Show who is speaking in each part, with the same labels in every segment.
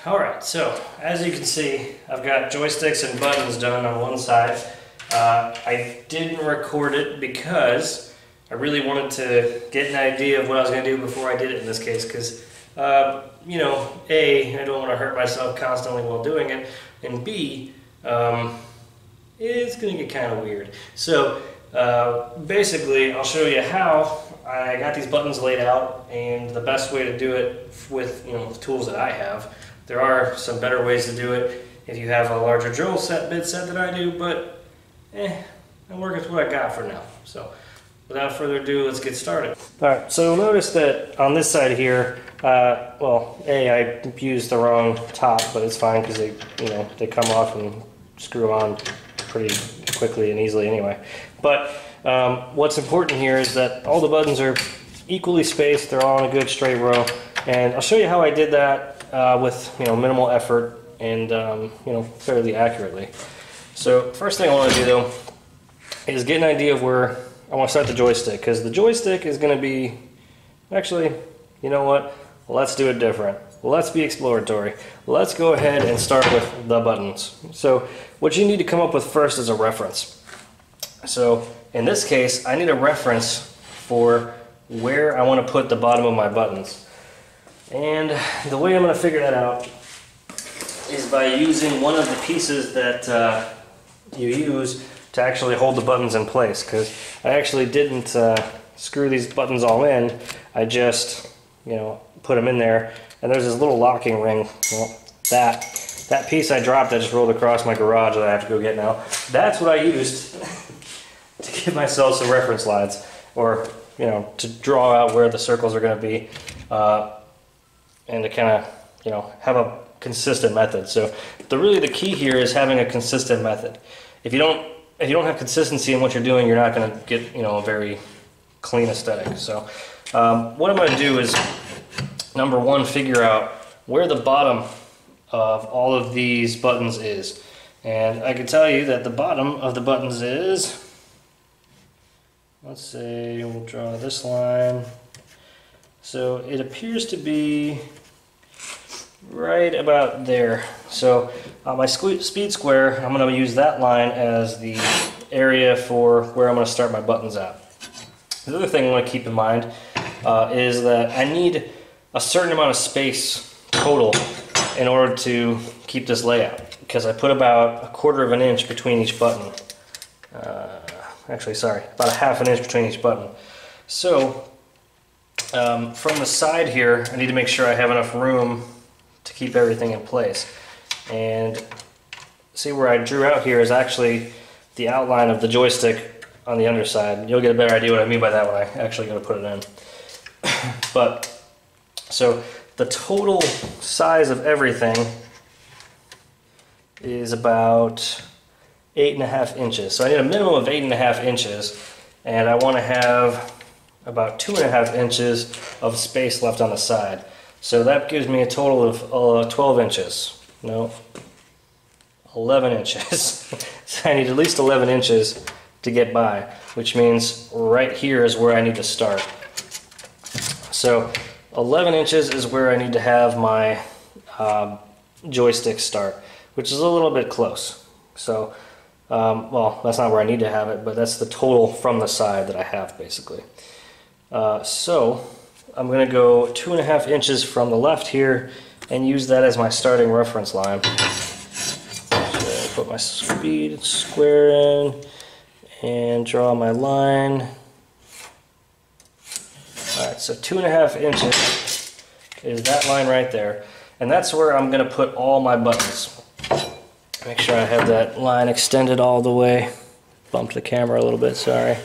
Speaker 1: Alright, so as you can see, I've got joysticks and buttons done on one side. I didn't record it because I really wanted to get an idea of what I was going to do before I did it in this case, because, you know, A, I don't want to hurt myself constantly while doing it, and B, it's going to get kind of weird. So, basically, I'll show you how I got these buttons laid out and the best way to do it with, the tools that I have. There are some better ways to do it if you have a larger drill bit set than I do, but I'm working with what I got for now. So without further ado, let's get started. Alright, so you'll notice that on this side here, well, I used the wrong top, but it's fine because they come off and screw on pretty quickly and easily anyway. But what's important here is that all the buttons are equally spaced, they're all in a good straight row, and I'll show you how I did that with minimal effort and fairly accurately. So first thing I want to do though is get an idea of where I want to start the joystick, because the joystick is going to be, actually, you know what, let's do it different. Let's be exploratory. Let's go ahead and start with the buttons. So what you need to come up with first is a reference. So in this case, I need a reference for where I want to put the bottom of my buttons. And the way I'm going to figure that out is by using one of the pieces that you use to actually hold the buttons in place, because I actually didn't screw these buttons all in. I just put them in there, and there's this little locking ring. Well, that piece I dropped, I just rolled across my garage that I have to go get now. That's what I used to give myself some reference lines, or to draw out where the circles are going to be, and to kind of have a consistent method. So really the key here is having a consistent method. If you don't have consistency in what you're doing, you're not going to get a very clean aesthetic. So what I'm going to do is, number one, figure out where the bottom of all of these buttons is. And I can tell you that the bottom of the buttons is, let's say we'll draw this line. So it appears to be right about there. So my speed square, I'm going to use that line as the area for where I'm going to start my buttons at. The other thing I want to keep in mind is that I need a certain amount of space total in order to keep this layout, because I put about 1/4 of an inch between each button. Actually, sorry, about 1/2 inch between each button. So from the side here, I need to make sure I have enough room to keep everything in place. And see, where I drew out here is actually the outline of the joystick on the underside. You'll get a better idea what I mean by that when I actually go to put it in. But so the total size of everything is about 8.5 inches. So I need a minimum of 8.5 inches, and I want to have about 2.5 inches of space left on the side. So that gives me a total of 12 inches. No, 11 inches. So I need at least 11 inches to get by, which means right here is where I need to start. So 11 inches is where I need to have my joystick start, which is a little bit close. So, well, that's not where I need to have it, but that's the total from the side that I have, basically. So I'm going to go 2.5 inches from the left here and use that as my starting reference line. So put my speed square in and draw my line. Alright, so 2.5 inches is that line right there, and that's where I'm going to put all my buttons. Make sure I have that line extended all the way. Bumped the camera a little bit, sorry.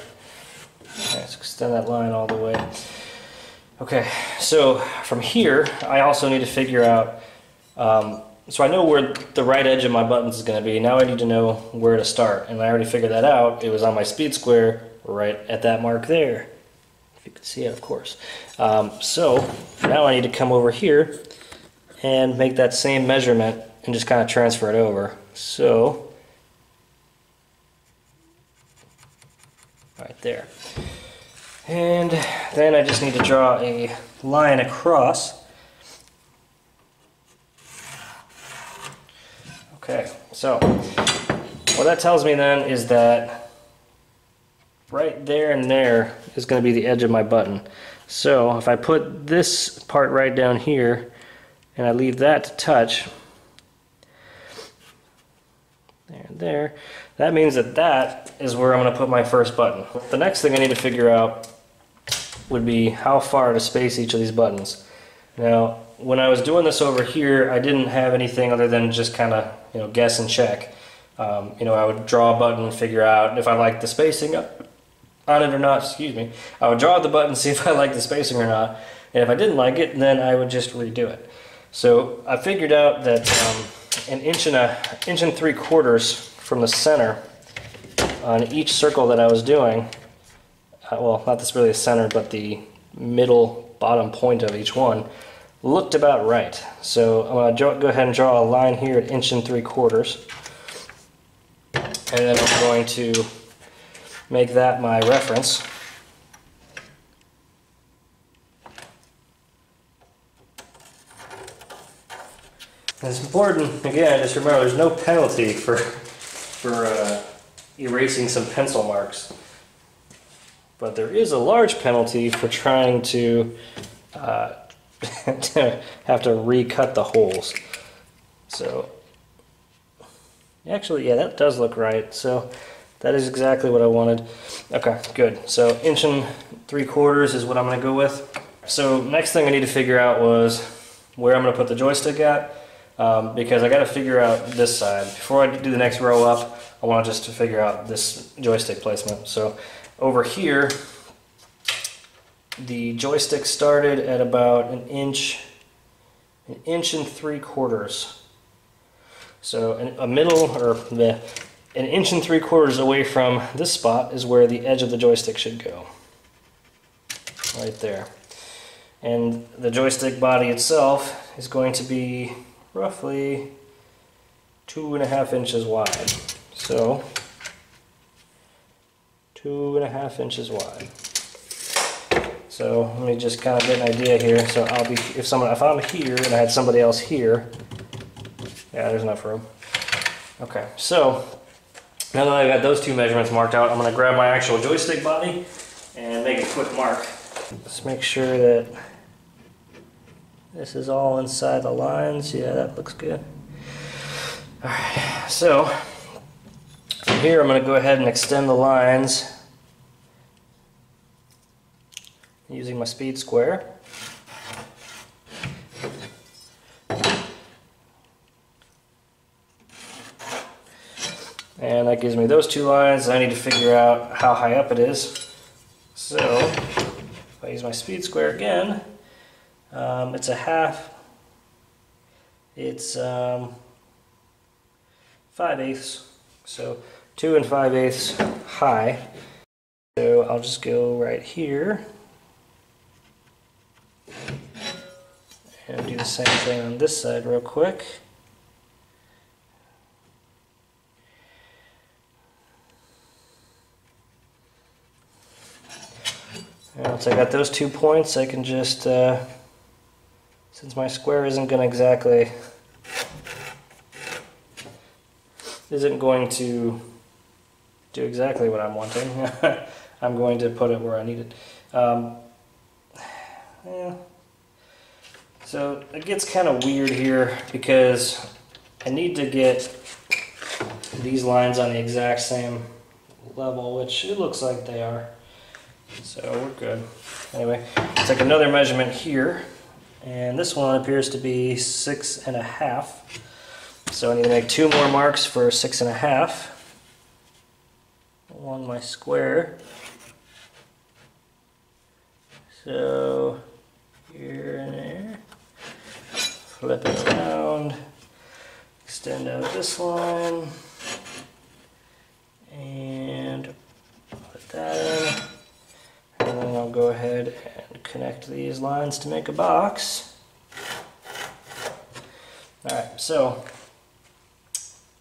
Speaker 1: Let's extend that line all the way. Okay, so from here, I also need to figure out, so I know where the right edge of my buttons is going to be. Now I need to know where to start, and I already figured that out. It was on my speed square right at that mark there. If you could see it, of course. So now I need to come over here and make that same measurement and just kind of transfer it over. So, right there. And then I just need to draw a line across Okay, so what that tells me then is that right there and there is going to be the edge of my button. So if I put this part right down here and I leave that to touch, there and there, that means that that is where I'm going to put my first button. The next thing I need to figure out would be how far to space each of these buttons. Now, when I was doing this over here, I didn't have anything other than just kind of, guess and check. I would draw a button and figure out if I liked the spacing on it or not, excuse me. I would draw the button, see if I liked the spacing or not, and if I didn't like it, then I would just redo it. So I figured out that an inch and 3/4 from the center on each circle that I was doing, well, not this really the center, but the middle bottom point of each one, looked about right. So I'm going to go ahead and draw a line here at 1 3/4, and then I'm going to make that my reference. And it's important, again, just remember there's no penalty for erasing some pencil marks. But there is a large penalty for trying to have to recut the holes. So, actually, yeah, that does look right. So that is exactly what I wanted. Okay, good. So 1 3/4 is what I'm going to go with. So next thing I need to figure out was where I'm going to put the joystick at, because I got to figure out this side. Before I do the next row up, I want just to figure out this joystick placement. So over here, the joystick started at about 1 1 3/4. So a middle, or 1 3/4 away from this spot is where the edge of the joystick should go. Right there. And the joystick body itself is going to be roughly 2.5 inches wide. So 2.5 inches wide. So let me just kind of get an idea here. So I'll be, if I'm here and I had somebody else here, yeah, there's enough room. Okay, so now that I've got those two measurements marked out, I'm going to grab my actual joystick body and make a quick mark. Let's make sure that this is all inside the lines. Yeah, that looks good. Alright, so from here I'm going to go ahead and extend the lines using my speed square. And that gives me those two lines. I need to figure out how high up it is. So if I use my speed square again, it's a half. It's 5/8. So 2 5/8 high. So I'll just go right here and do the same thing on this side real quick. And once I got those 2 points, I can just, since my square isn't going to do exactly what I'm wanting, I'm going to put it where I need it. Yeah. So it gets kind of weird here because I need to get these lines on the exact same level, which it looks like they are. So we're good. Anyway, take another measurement here, and this one appears to be 6.5. So I need to make 2 more marks for 6.5 along my square. So here and there, flip it around, extend out this line, and put that in. And then I'll go ahead and connect these lines to make a box. Alright, so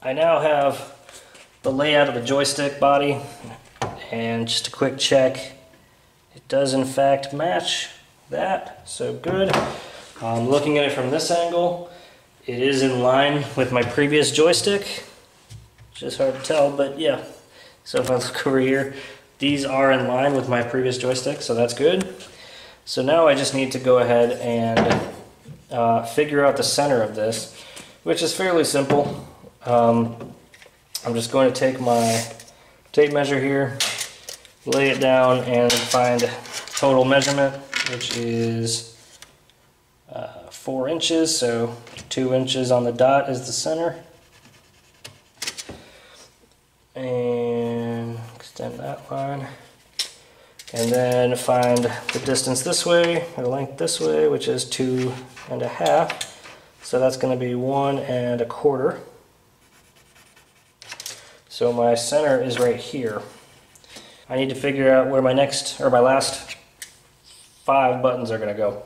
Speaker 1: I now have the layout of the joystick body, and just a quick check, it does in fact match that, so good. Looking at it from this angle, It is in line with my previous joystick. It's just hard to tell, but yeah. So if I look over here, these are in line with my previous joystick, so that's good. So now I just need to go ahead and figure out the center of this, which is fairly simple. I'm just going to take my tape measure here, lay it down, and find total measurement, which is 4 inches, so 2 inches on the dot is the center. And extend that line. And then find the distance this way, or the length this way, which is 2.5. So that's going to be 1 1/4. So my center is right here. I need to figure out where my last 5 buttons are going to go.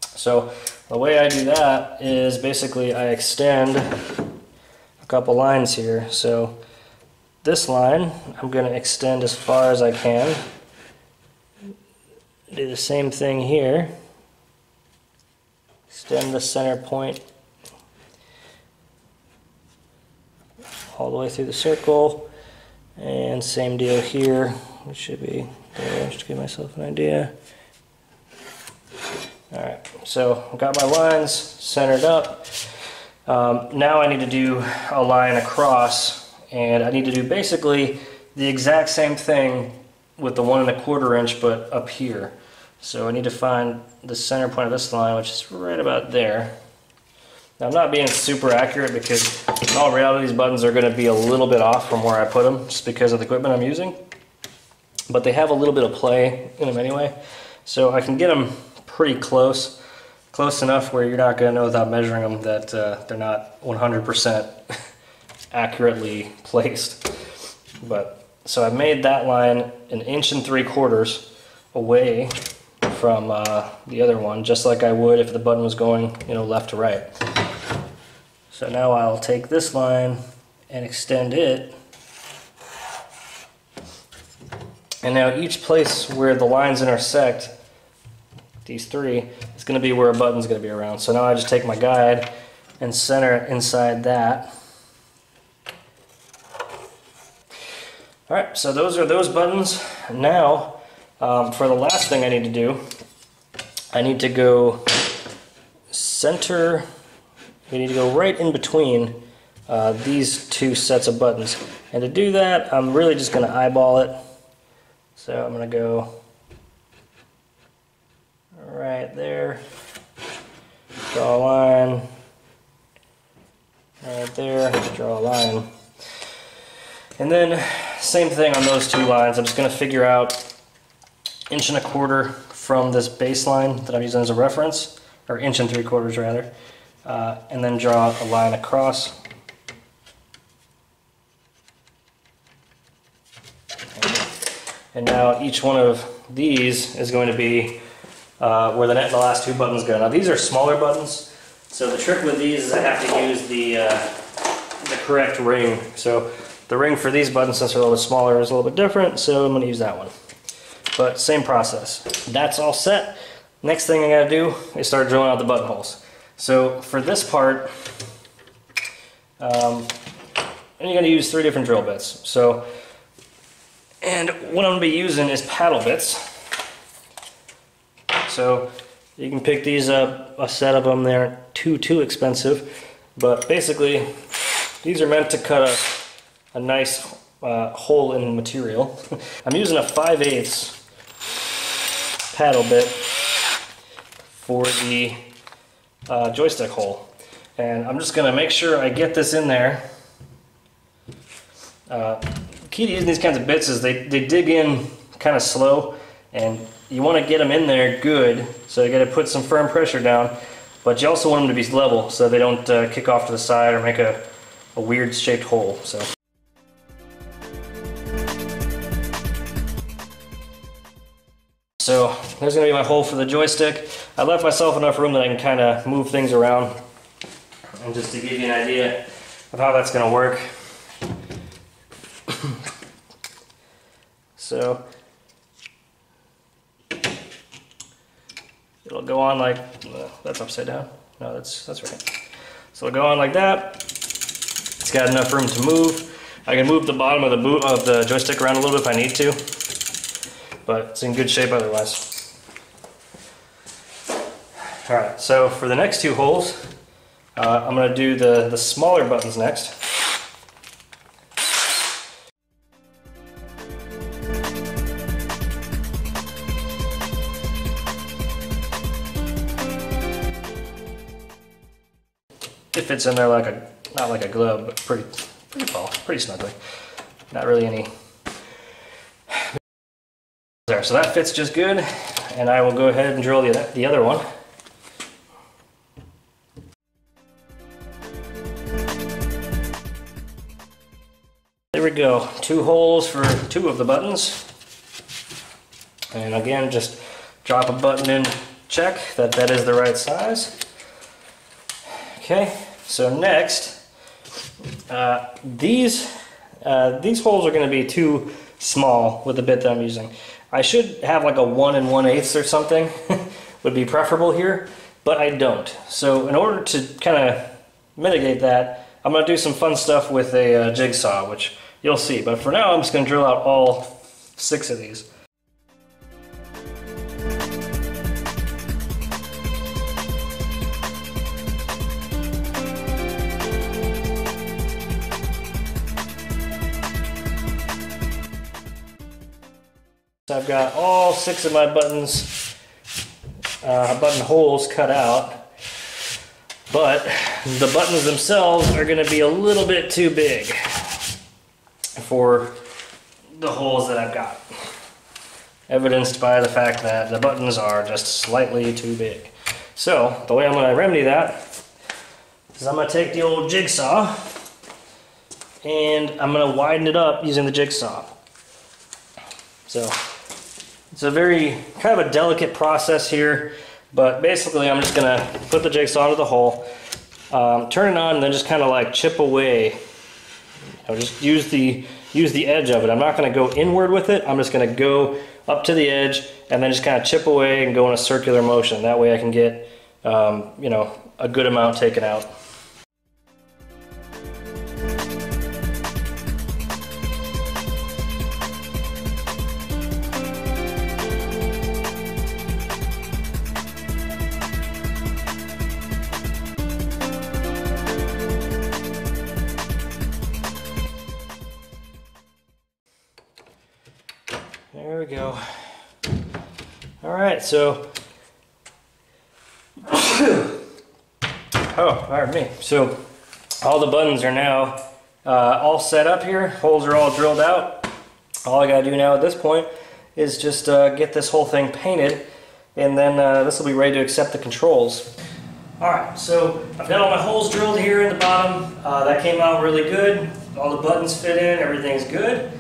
Speaker 1: So the way I do that is basically I extend a couple lines here. So this line I'm going to extend as far as I can. Do the same thing here. Extend the center point all the way through the circle, and same deal here. It should be there, just to give myself an idea. Alright, so I've got my lines centered up. Now I need to do a line across, and I need to do basically the exact same thing with the 1 1/4 inch, but up here. So I need to find the center point of this line, which is right about there. Now I'm not being super accurate because in all reality these buttons are going to be a little bit off from where I put them just because of the equipment I'm using. But they have a little bit of play in them anyway. So I can get them pretty close enough where you're not going to know without measuring them that they're not 100% accurately placed. But so I made that line 1 3/4 away from the other one, just like I would if the button was going, left to right. So now I'll take this line and extend it. And now each place where the lines intersect, these 3, is going to be where a button's going to be around. So now I just take my guide and center it inside that. Alright, so those are those buttons. Now, for the last thing I need to do, I need to go center, we need to go right in between these 2 sets of buttons. And to do that, I'm really just going to eyeball it. So I'm going to go right there, draw a line, right there, draw a line. And then same thing on those 2 lines. I'm just going to figure out 1 1/4 from this baseline that I'm using as a reference, or 1 3/4 rather, and then draw a line across. And now each one of these is going to be where the last 2 buttons go. Now these are smaller buttons, so the trick with these is I have to use the correct ring. So the ring for these buttons, since they're a little bit smaller, is a little bit different, so I'm going to use that one. But same process. That's all set. Next thing I got to do is start drilling out the buttonholes. So for this part, you're going to use 3 different drill bits. And what I'm going to be using is paddle bits. So you can pick these up, a set of them. They aren't too expensive, but basically these are meant to cut a nice hole in the material. I'm using a 5/8 paddle bit for the joystick hole, and I'm just going to make sure I get this in there. Key to using these kinds of bits is they dig in kind of slow, and you want to get them in there good, so you got to put some firm pressure down, but you also want them to be level so they don't kick off to the side or make a weird shaped hole. So there's going to be my hole for the joystick. I left myself enough room that I can kind of move things around, and just to give you an idea of how that's going to work. So it'll go on like, that's upside down. No, that's right. So it'll go on like that. It's got enough room to move. I can move the bottom of the joystick around a little bit if I need to, but it's in good shape otherwise. All right, so for the next two holes, I'm going to do the smaller buttons next. It fits in there like not like a glove, but pretty well, pretty snugly. Not really any there. So that fits just good, and I will go ahead and drill the other one. There we go, 2 holes for 2 of the buttons. And again, just drop a button in, check that is the right size. Okay, so next, these holes are going to be too small with the bit that I'm using. I should have like a 1 1/8 or something would be preferable here, but I don't. So in order to kind of mitigate that, I'm going to do some fun stuff with a jigsaw, which you'll see. But for now, I'm just going to drill out all 6 of these. So I've got all 6 of my button holes cut out, but the buttons themselves are going to be a little bit too big for the holes that I've got, evidenced by the fact that the buttons are just slightly too big. So the way I'm going to remedy that is I'm going to take the old jigsaw and I'm going to widen it up using the jigsaw. So it's a very kind of a delicate process here, but basically I'm just going to put the jigsaw into the hole, turn it on, and then just kind of like chip away. Just use the edge of it. I'm not going to go inward with it. I'm just going to go up to the edge and then just kind of chip away and go in a circular motion. That way I can get you know, a good amount taken out. There we go. All right, so, oh, pardon me. So all the buttons are now all set up here. Holes are all drilled out. All I gotta do now at this point is just get this whole thing painted, and then this will be ready to accept the controls. All right, so I've got all my holes drilled here in the bottom. That came out really good. All the buttons fit in, everything's good.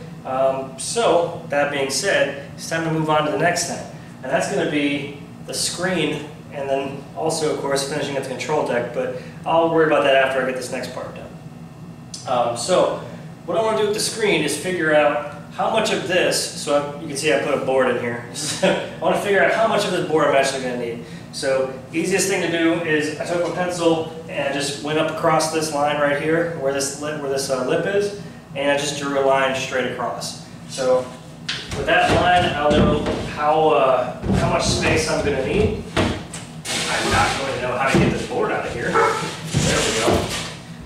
Speaker 1: So, that being said, it's time to move on to the next thing. And that's going to be the screen, and then also, of course, finishing up the control deck, but I'll worry about that after I get this next part done. So, what I want to do with the screen is figure out how much of this, so you can see I put a board in here. I want to figure out how much of this board I'm actually going to need. So, easiest thing to do is I took a pencil and I just went up across this line right here, where this lip is, and I just drew a line straight across. So with that line, I'll know how much space I'm going to need. I'm not going to know how to get this board out of here. There we go.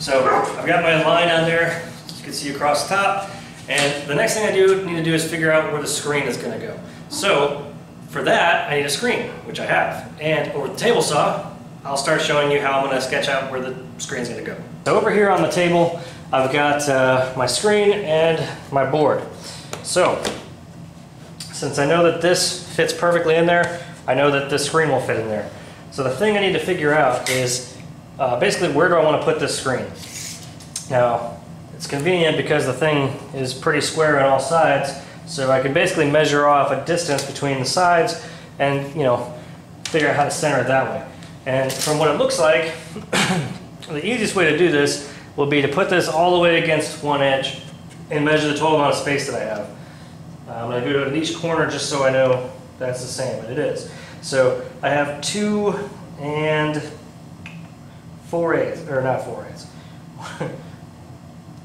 Speaker 1: So I've got my line on there, as you can see across the top. And the next thing I need to do is figure out where the screen is going to go. So for that, I need a screen, which I have. And over the table saw, I'll start showing you how I'm going to sketch out where the screen is going to go. So over here on the table, I've got my screen and my board. So, since I know that this fits perfectly in there, I know that this screen will fit in there. So the thing I need to figure out is basically where do I want to put this screen. Now, it's convenient because the thing is pretty square on all sides, so I can basically measure off a distance between the sides and, you know, figure out how to center it that way. And from what it looks like, the easiest way to do this will be to put this all the way against one edge and measure the total amount of space that I have. I'm going to go to each corner just so I know that's the same, and it is. So I have 2 and 4/8, or not 4/8,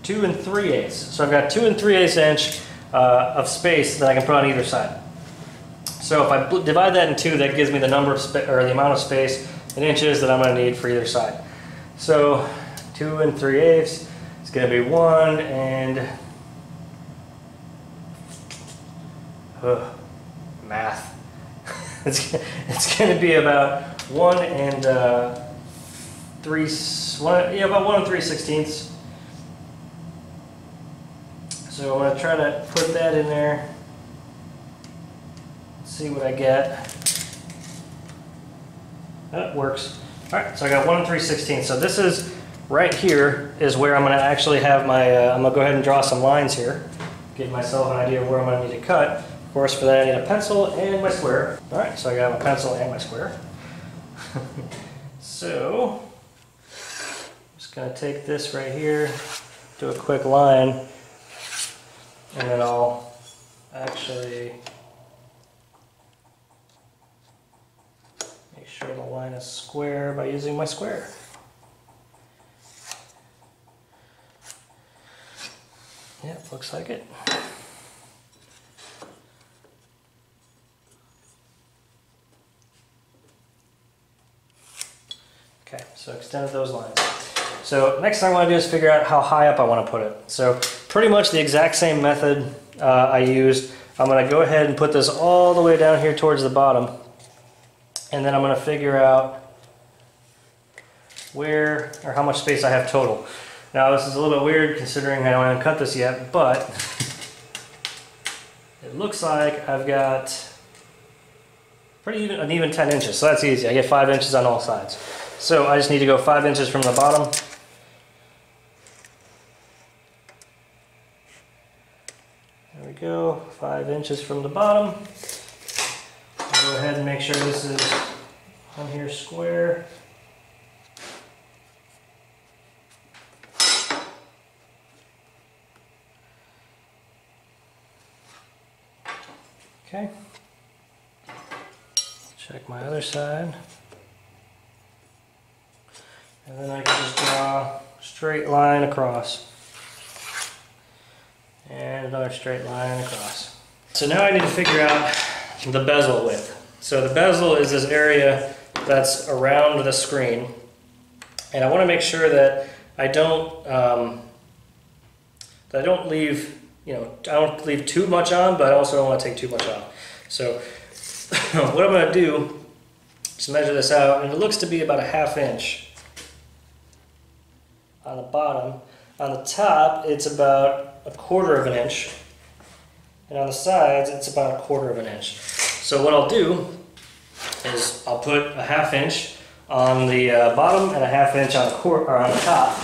Speaker 1: 2 3/8. So I've got 2 3/8 inch of space that I can put on either side. So if I divide that in two, that gives me the number of the amount of space in inches that I'm going to need for either side. So 2 3/8 is going to be 1 and math. It's going to be about 1 and about 1 3/16. So I'm going to try to put that in there. See what I get. That works. All right, so I got 1 3/16. So this is right here is where I'm going to actually have my. I'm going to go ahead and draw some lines here. Give myself an idea of where I'm going to need to cut. Of course, for that I need a pencil and my square. All right, so I got my pencil and my square. So I'm just going to take this right here, do a quick line, and then I'll actually make sure the line is square by using my square. Yeah, looks like it. Okay, so extended those lines. So next thing I want to do is figure out how high up I want to put it. So pretty much the exact same method I used. I'm going to go ahead and put this all the way down here towards the bottom. And then I'm going to figure out where or how much space I have total. Now this is a little bit weird considering I don't even cut this yet, but it looks like I've got an even 10 inches, so that's easy. I get 5 inches on all sides. So I just need to go 5 inches from the bottom. There we go, 5 inches from the bottom. I'll go ahead and make sure this is on here square. Okay. Check my other side. And then I can just draw a straight line across. And another straight line across. So now I need to figure out the bezel width. So the bezel is this area that's around the screen. And I want to make sure that I don't leave, I don't leave too much on, but I also don't want to take too much off. So what I'm going to do is measure this out, and it looks to be about a 1/2 inch on the bottom. On the top, it's about 1/4 inch, and on the sides, it's about 1/4 inch. So what I'll do is I'll put a 1/2 inch on the bottom and a 1/2 inch on the top,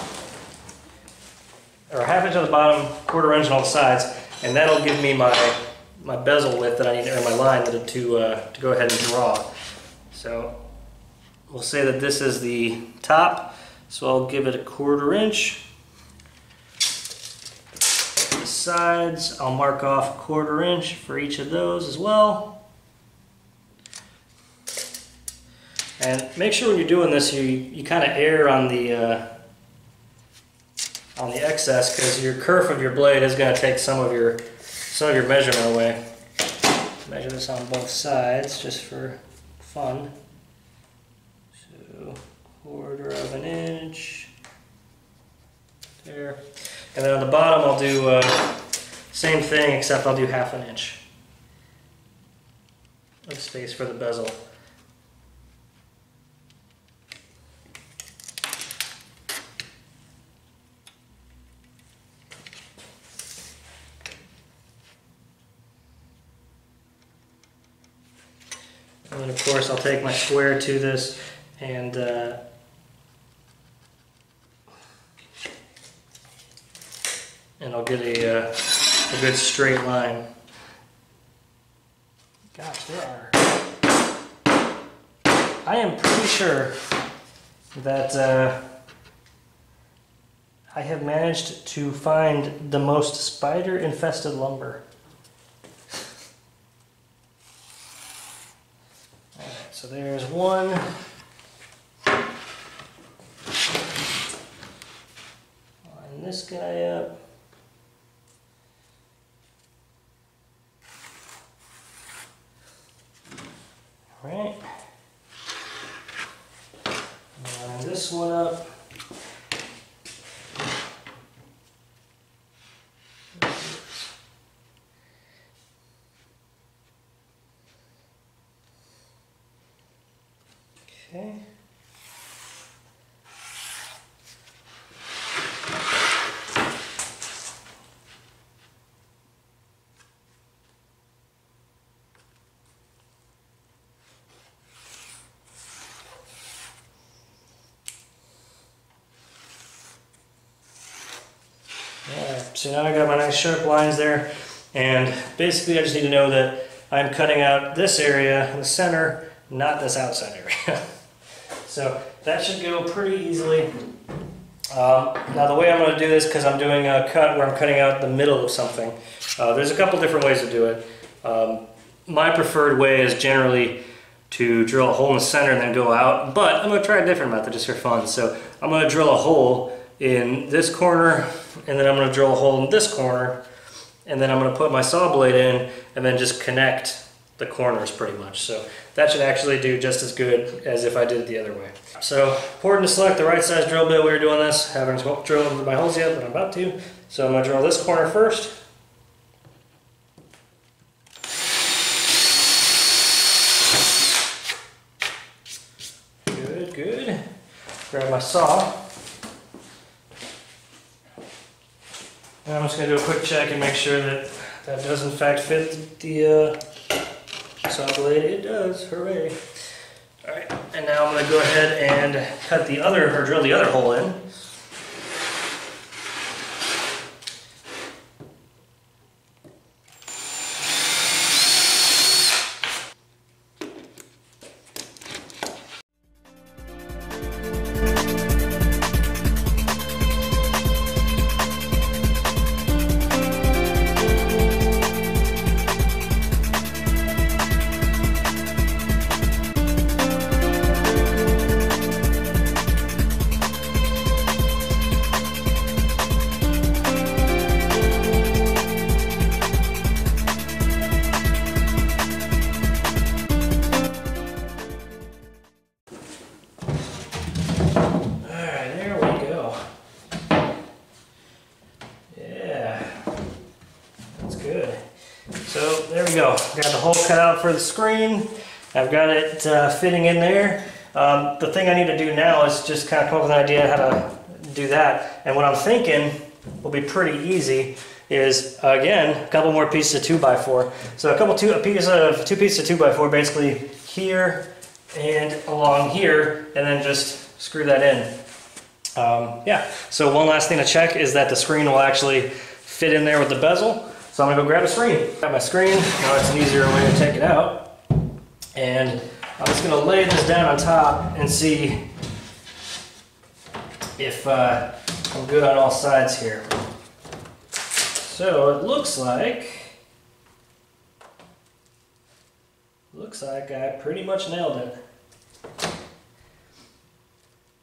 Speaker 1: or a 1/2 inch on the bottom, 1/4 inch on all sides, and that'll give me my bezel width that I need, or my line to go ahead and draw. So we'll say that this is the top, so I'll give it a 1/4 inch. The sides, I'll mark off 1/4 inch for each of those as well. And make sure when you're doing this, you kind of err on the excess, because your kerf of your blade is going to take some of your measurement away. Measure this on both sides just for fun. So 1/4 inch there, and then on the bottom I'll do same thing, except I'll do 1/2 inch of space for the bezel. And then of course I'll take my square to this and I'll get a good straight line. Gosh, I am pretty sure that I have managed to find the most spider-infested lumber. So there's one. line this guy up. All right. Line this one up. Okay. Alright, so now I got my nice sharp lines there, and basically I just need to know that I'm cutting out this area in the center, not this outside area. So that should go pretty easily. Now the way I'm going to do this, because I'm doing a cut where I'm cutting out the middle of something, there's a couple different ways to do it. My preferred way is generally to drill a hole in the center and then go out, but I'm going to try a different method just for fun. So I'm going to drill a hole in this corner, and then I'm going to drill a hole in this corner, and then I'm going to put my saw blade in and then just connect the corners pretty much. So that should actually do just as good as if I did it the other way. So important to select the right size drill bit. We were doing this, haven't drilled my holes yet, but I'm about to. So I'm going to drill this corner first. Good, good. Grab my saw. And I'm just going to do a quick check and make sure that that does in fact fit the saw blade. It does, hooray. Alright, and now I'm going to go ahead and cut the other, or drill the other hole in. So there we go. Got the hole cut out for the screen. I've got it fitting in there. The thing I need to do now is just kind of come up with an idea how to do that. And what I'm thinking will be pretty easy is, again, a couple more pieces of 2x4. So two pieces of 2x4 basically here and along here, and then just screw that in. Yeah, so one last thing to check is that the screen will actually fit in there with the bezel. So I'm gonna go grab a screen. Got my screen, now it's an easier way to take it out. And I'm just gonna lay this down on top and see if I'm good on all sides here. So it looks like I pretty much nailed it.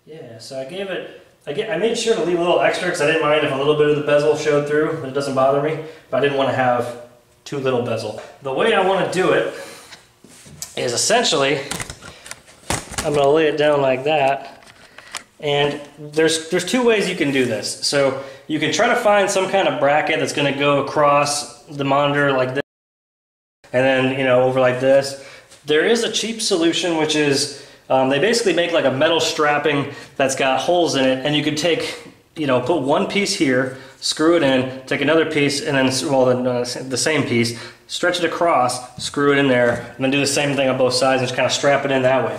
Speaker 1: Yeah, so I made sure to leave a little extra because I didn't mind if a little bit of the bezel showed through. It doesn't bother me, but I didn't want to have too little bezel. The way I want to do it is essentially, I'm going to lay it down like that. And there's two ways you can do this. So you can try to find some kind of bracket that's going to go across the monitor like this, and then, you know, over like this. There is a cheap solution, which is they basically make like a metal strapping that's got holes in it, and you could take, you know, put one piece here, screw it in, take another piece, and then, well, the same piece, stretch it across, screw it in there, and then do the same thing on both sides and just kind of strap it in that way.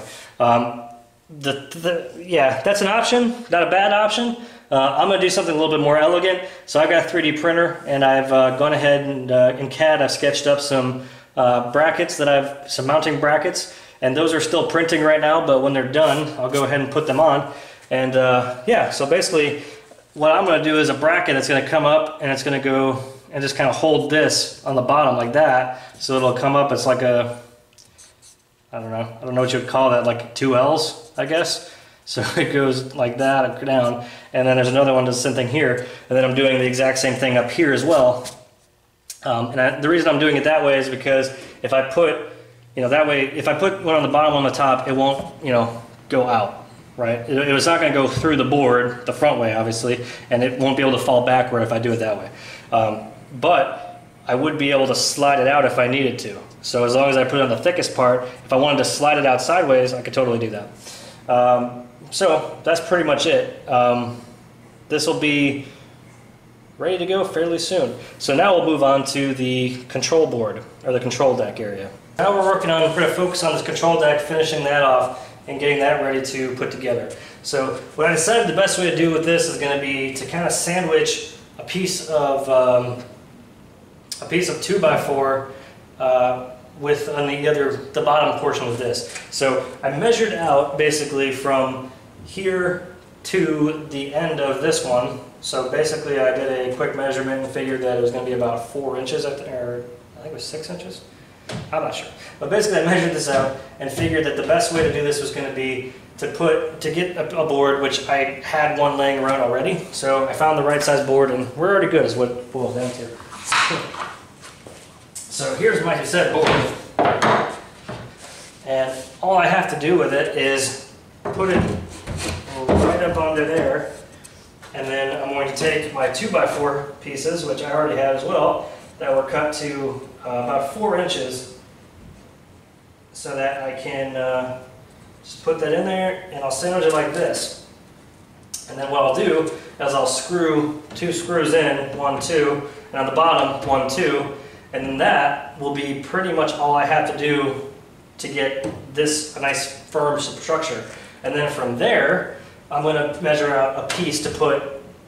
Speaker 1: Yeah, that's an option, not a bad option. I'm going to do something a little bit more elegant. So I've got a 3D printer, and I've gone ahead and in CAD I've sketched up some brackets some mounting brackets, and those are still printing right now, but when they're done I'll go ahead and put them on. And yeah, so basically what I'm going to do is a bracket that's going to come up, and it's going to go and just kind of hold this on the bottom like that, so it'll come up. It's like a, I don't know what you would call that, like two L's, I guess. So it goes like that down, and then there's another one does the same thing here, and then I'm doing the exact same thing up here as well. The reason I'm doing it that way is because if I put, that way, if I put one on the bottom, on the top, it won't, go out, right? It's not going to go through the board, the front way, obviously, and it won't be able to fall backward if I do it that way. But I would be able to slide it out if I needed to. So as long as I put it on the thickest part, if I wanted to slide it out sideways, I could totally do that. So that's pretty much it. This will be ready to go fairly soon. So now we'll move on to the control board, or the control deck area. Now we're working on, we're going to focus on this control deck, finishing that off and getting that ready to put together. So what I decided the best way to do with this is going to be to kind of sandwich a piece of 2x4 with on the bottom portion of this. So I measured out basically from here to the end of this one. So basically I did a quick measurement and figured that it was going to be about 4 inches, or I think it was 6 inches. I'm not sure. But basically I measured this out and figured that the best way to do this was going to be to get a board, which I had one laying around already. So I found the right size board, and we're already good is what it boils down to. So here's my set board. And all I have to do with it is put it right up under there. And then I'm going to take my 2x4 pieces, which I already have as well, that were cut to about 4 inches, so that I can just put that in there, and I'll sandwich it like this. And then what I'll do is I'll screw 2 screws in, 1, 2, and on the bottom, 1, 2, and then that will be pretty much all I have to do to get this a nice firm structure. And then from there, I'm going to measure out a piece to put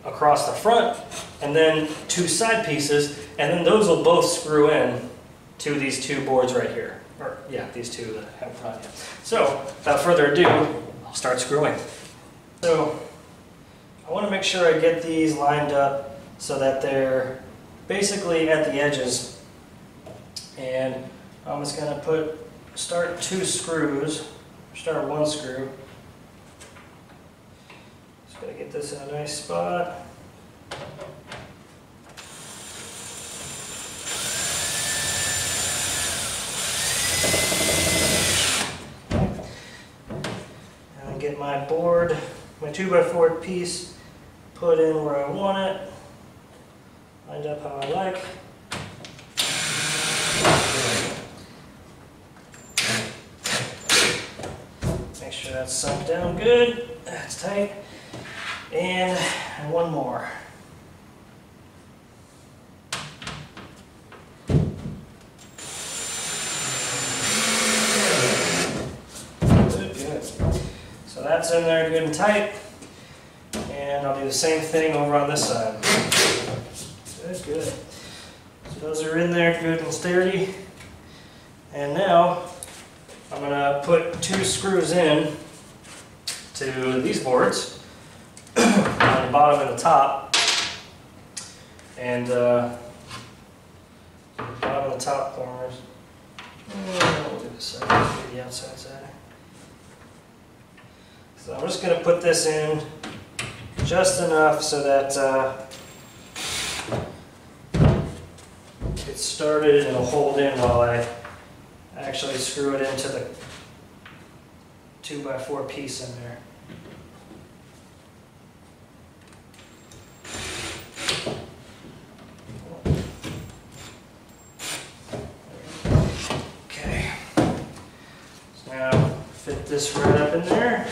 Speaker 1: across the front, and then 2 side pieces, and then those will both screw in to these 2 boards right here. Or, yeah, these 2 that I have in front of you. So, without further ado, I'll start screwing. So, I want to make sure I get these lined up so that they're basically at the edges. And I'm just going to start 2 screws, start 1 screw. Just going to get this in a nice spot. Get my board, my 2x4 piece, put in where I want it, lined up how I like. Make sure that's sunk down good, that's tight, and one more. So that's in there good and tight, and I'll do the same thing over on this side. Good, good. So those are in there good and sturdy, and now I'm going to put 2 screws in to these boards on the bottom and the top, and the bottom and the top corners. We'll do this side, do the outside side. So I'm just going to put this in just enough so that it's started and it'll hold in while I actually screw it into the 2x4 piece in there. Okay. So now fit this right up in there.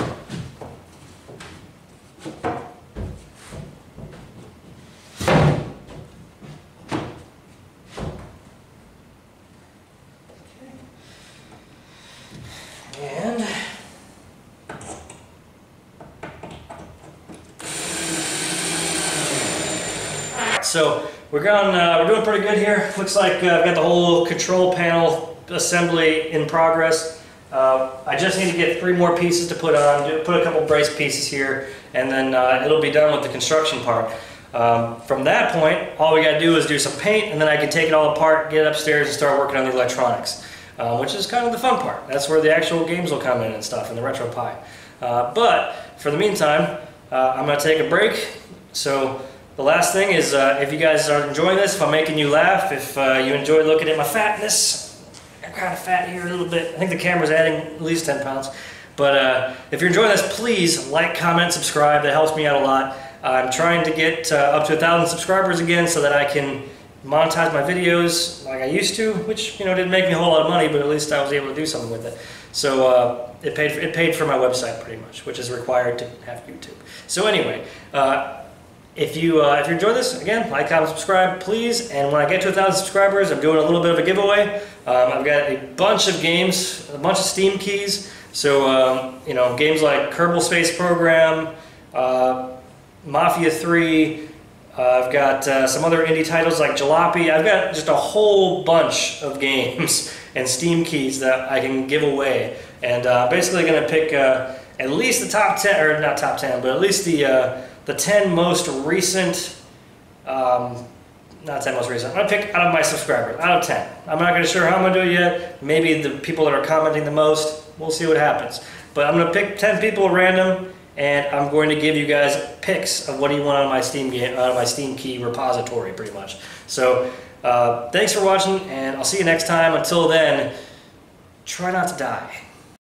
Speaker 1: So we're doing pretty good here. Looks like I've got the whole control panel assembly in progress. I just need to get 3 more pieces to put on, put a couple brace pieces here, and then it'll be done with the construction part. From that point, all we got to do is do some paint, and then I can take it all apart, get it upstairs, and start working on the electronics, which is kind of the fun part. That's where the actual games will come in and stuff, and the RetroPie. But for the meantime, I'm going to take a break. So the last thing is, if you guys are enjoying this, if I'm making you laugh, if you enjoy looking at my fatness, I'm kind of fat here a little bit. I think the camera's adding at least 10 pounds. But if you're enjoying this, please like, comment, subscribe. That helps me out a lot. I'm trying to get up to 1,000 subscribers again so that I can monetize my videos like I used to, which didn't make me a whole lot of money, but at least I was able to do something with it. So it paid for my website pretty much, which is required to have YouTube. So anyway, if you enjoy this, again, like, comment, subscribe, please. And when I get to 1,000 subscribers, I'm doing a little bit of a giveaway. I've got a bunch of games, a bunch of Steam keys. So games like Kerbal Space Program, Mafia 3. I've got some other indie titles like Jalopy. I've got just a whole bunch of games and Steam keys that I can give away. And basically going to pick at least the top 10, or not top 10, but at least the 10 most recent, not 10 most recent, I'm going to pick out of my subscribers, out of 10. I'm not going to sure how I'm going to do it yet. Maybe the people that are commenting the most, we'll see what happens. But I'm going to pick 10 people at random, and I'm going to give you guys picks of what do you want out of my Steam key repository, pretty much. So thanks for watching, and I'll see you next time. Until then, try not to die.